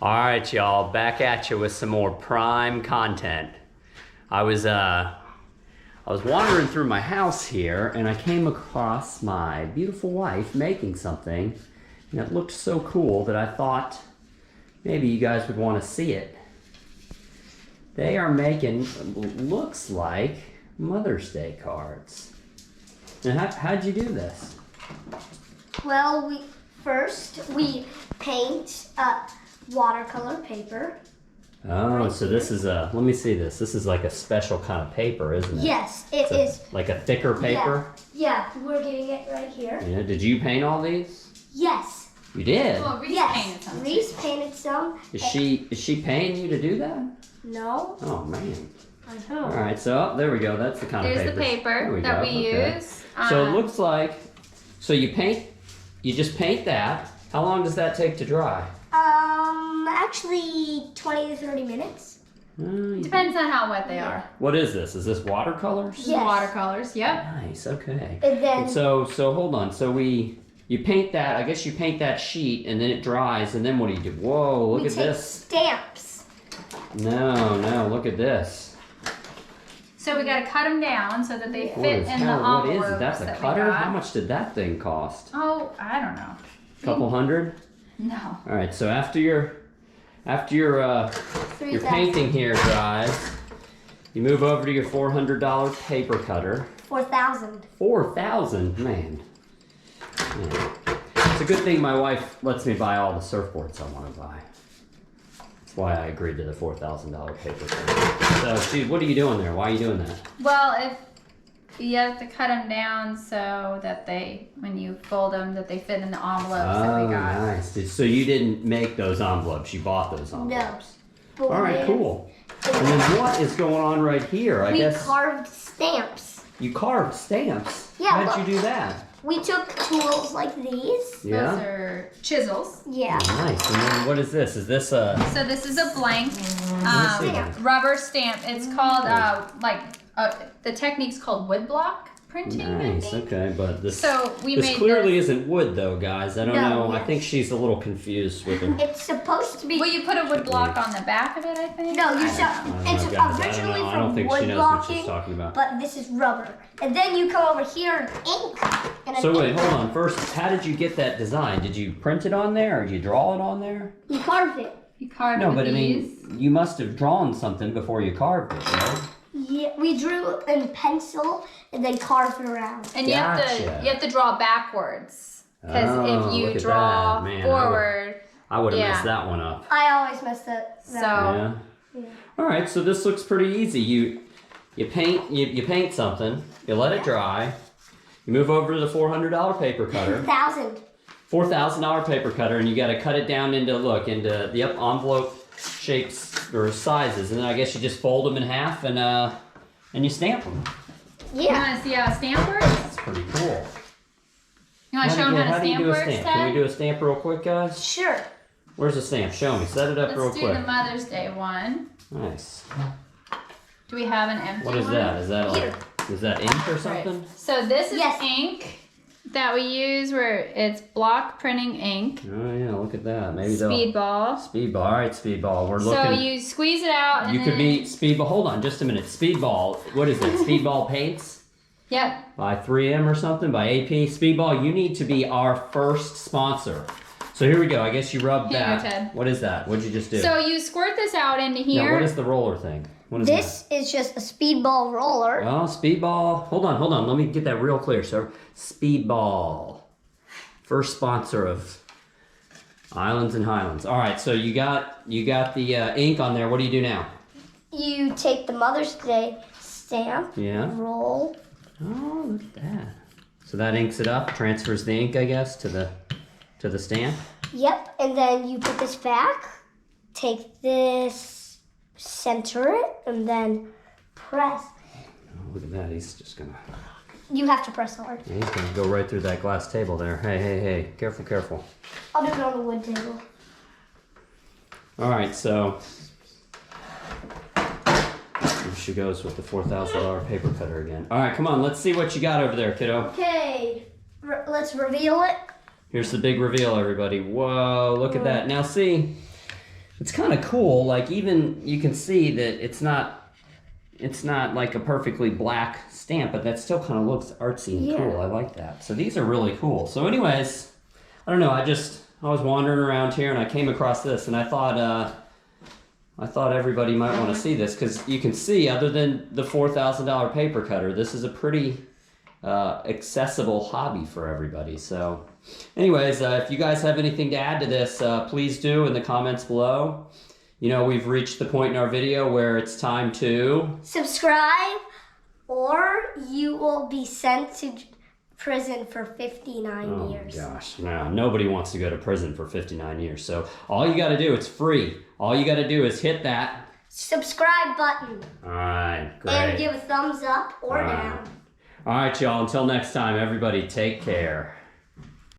All right, y'all, back at you with some more prime content. I was wandering through my house here and I came across my beautiful wife making something, and it looked so cool that I thought maybe you guys would want to see it. They are making, looks like, Mother's Day cards. And how'd you do this? Well, we paint watercolor paper. Oh, so this is let me see this. This is like a special kind of paper, isn't it? Yes, it is. Like a thicker paper? Yeah, we're getting it right here. Yeah, did you paint all these? Yes. You did? Well, Reese painted some. Reese painted some. Is she paying you to do that? No. Oh, man. I know. All right, so there we go. That's the kind There's of paper. the paper that we use. So it looks like, so you just paint that. How long does that take to dry? Actually 20 to 30 minutes. Depends on how wet they are. What is this? Is this watercolors? Yes. Watercolors, yep. Nice, okay. And then And so hold on. So you paint that, I guess you paint that sheet and then it dries and then what do you do? Whoa, look we at take this. stamps. No, look at this. So we gotta cut them down so that they What fit is in the hell? What envelopes is it? That's a that cutter? we got. How much did that thing cost? Oh, I don't know. Couple hundred? No. All right, so after your 3,000. painting here dries, you move over to your $400 paper cutter. 4,000. 4,000, man. It's a good thing my wife lets me buy all the surfboards I want to buy. That's why I agreed to the $4,000 paper cutter. So, dude, what are you doing there? Why are you doing that? Well, if you have to cut them down so that when you fold them, that they fit in the envelopes that we got. Nice. So you didn't make those envelopes, you bought those envelopes. But All right, cool. And then what is going on right here? I We guess carved stamps. you carved stamps. Yeah, How'd but- you do that? We took tools like these. Those are chisels. Yeah. Nice. And then what is this? Is this a... So this is a blank Let me see. rubber stamp. It's called the technique's called woodblock printing. I Nice, think. okay, but this So we this made clearly this. isn't wood though, guys. I don't No, know. I yes. think she's a little confused with her. It's supposed to be. Well, you put a wood block on the back of it, I think. No, you I saw. don't know. It's I don't know, guys. originally I don't from think she wood knows what she's blocking, talking about. but this is rubber. And then you come over here and ink. And So an wait, ink. hold on. First, how did you get that design? Did you print it on there or did you draw it on there? You carved it. You carved No, it with but I these. mean, you must have drawn something before you carved it, right? Yeah, we drew in pencil and then carved it around. And Gotcha. you have to draw backwards because Oh, if look you at draw that. Man, forward, I would have Yeah. messed that one up. I always messed up. so Yeah. All right, so this looks pretty easy. You paint something, you let it dry, you move over to the $400 paper cutter, 1,000. $4,000 paper cutter, and you got to cut it down into the envelope shapes or sizes, and then I guess you just fold them in half and you stamp them. you Yeah. want to see how a stamp works? That's pretty cool. You want to show them how do to you stamp do a works, stamp? Ted? Can we do a stamp real quick, guys? Sure. Where's the stamp? Show me. Set it up real Let's do quick. the Mother's Day one. Nice. Do we have an empty What is one? that? Is that Here. is that ink or Right. something? So this is Yes. ink that we use where it's block printing ink. Oh yeah, look at that. Maybe they'll Speedball. Speedball. All right, Speedball. We're So looking. you squeeze it out and You then could be Speedball. Hold on, just a minute. Speedball. What is it? Speedball Paints Yep. by 3M or something by AP. Speedball. You need to be our first sponsor. So here we go. I guess you rub Here you go, that. Ted. What is that? What'd you just do? So you squirt this out into Now, here. what is the roller thing? What is This is just a speedball roller. that? Oh, Speedball. Hold on. Let me get that real clear, sir. Speedball. First sponsor of Islands and Highlands. All right, so you got the ink on there. What do you do now? You take the Mother's Day stamp, Yeah. roll. Oh, look at that. So that inks it up, transfers the ink, I guess, to the stamp. Yep, and then you put this back, take this, center it, and then press. Oh, look at that. He's just gonna. You have to press hard. He's gonna go right through that glass table there. Hey. Careful. I'll do it on the wood table. All right, so here she goes with the $4,000 paper cutter again. All right, come on. Let's see what you got over there, kiddo. Okay, let's reveal it. Here's the big reveal, everybody. Whoa, look at that. Now see, it's kind of cool. Like even you can see that it's not like a perfectly black stamp, but that still kind of looks artsy and cool. I like that. So these are really cool. So anyways, I don't know. I was wandering around here and I came across this, and I thought everybody might want to see this, because you can see, other than the $4,000 paper cutter, this is a pretty accessible hobby for everybody. So anyways, if you guys have anything to add to this, please do in the comments below. You know, we've reached the point in our video where it's time to subscribe, or you will be sent to prison for 59 years. Oh gosh, no, nobody wants to go to prison for 59 years. So all you got to do, it's free. All you got to do is hit that subscribe button. All right, great. And give a thumbs up or down. All right, y'all, until next time, everybody take care.